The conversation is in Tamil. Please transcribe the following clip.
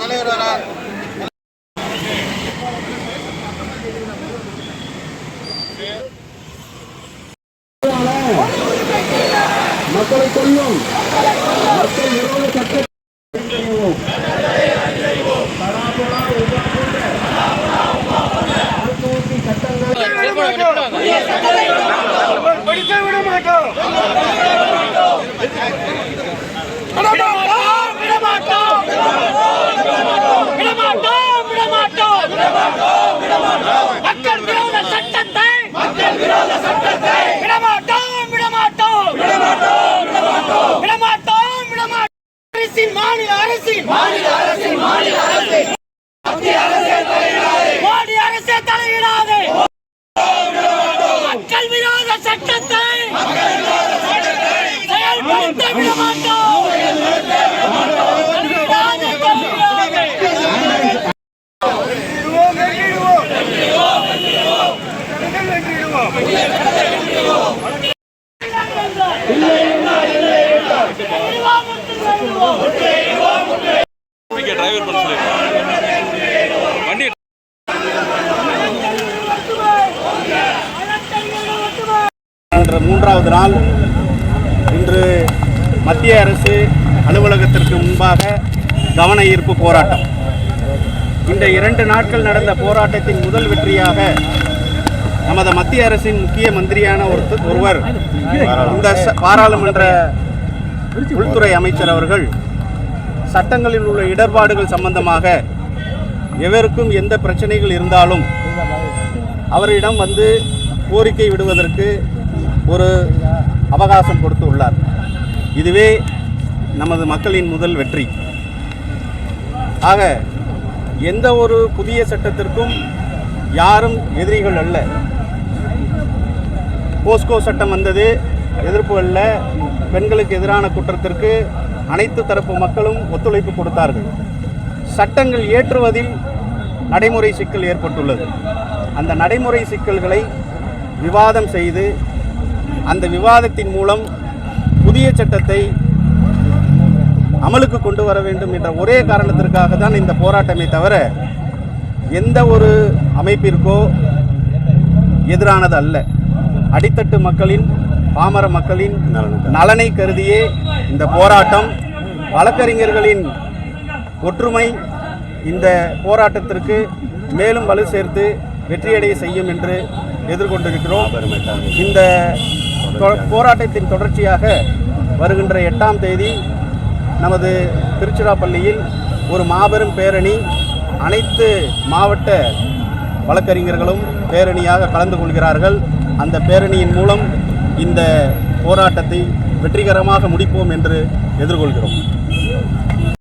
தலைவர் மக்களை கொள்ளும் மக்கள் விரோத சட்டத்தை மக்கள் விரோத சட்டத்தை செயல்படுத்த விட மாட்டோம். மூன்றாவது நாள் இன்று மத்திய அரசு அலுவலகத்திற்கு முன்பாக கவன ஈர்ப்பு போராட்டம். இந்த 2 நாட்கள் நடந்த போராட்டத்தின் முதல் வெற்றியாக நமது மத்திய அரசின் முக்கிய மந்திரியான ஒருவர் இந்த பாராளுமன்ற உள்துறை அமைச்சர் அவர்கள் சட்டங்களில் உள்ள இடர்பாடுகள் சம்பந்தமாக எவருக்கும் எந்த பிரச்சனைகள் இருந்தாலும் அவரிடம் வந்து கோரிக்கை விடுவதற்கு ஒரு அவகாசம் கொடுத்து உள்ளார். இதுவே நமது மக்களின் முதல் வெற்றி. ஆக எந்த ஒரு புதிய சட்டத்திற்கும் யாரும் எதிரிகள் அல்ல. போஸ்கோ சட்டம் வந்தது, எதிர்ப்பு அல்ல. பெண்களுக்கு எதிரான குற்றத்திற்கு அனைத்து தரப்பு மக்களும் ஒத்துழைப்பு கொடுத்தார்கள். சட்டங்கள் இயற்றுவதில் நடைமுறை சிக்கல் ஏற்பட்டுள்ளது. அந்த நடைமுறை சிக்கல்களை விவாதம் செய்து அந்த விவாதத்தின் மூலம் புதிய சட்டத்தை அமலுக்கு கொண்டு வர வேண்டும் என்ற ஒரே காரணத்திற்காக தான் இந்த போராட்டமே தவிர எந்த ஒரு அமைப்பிற்கோ எதிரானது அல்ல. அடித்தட்டு மக்களின், பாமர மக்களின் நலனை கருதியே இந்த போராட்டம். வழக்கறிஞர்களின் ஒற்றுமை இந்த போராட்டத்திற்கு மேலும் வலு சேர்த்து வெற்றியடைய செய்யும் என்று எதிர்கொண்டிருக்கிறோம். இந்த போராட்டத்தின் தொடர்ச்சியாக வருகின்ற 8ஆம் தேதி நமது திருச்சிராப்பள்ளியில் ஒரு மாபெரும் பேரணி, அனைத்து மாவட்ட வழக்கறிஞர்களும் பேரணியாக கலந்து கொள்கிறார்கள். அந்த பேரணியின் மூலம் இந்த போராட்டத்தை வெற்றிகரமாக முடிப்போம் என்று எதிர்கொள்கிறோம்.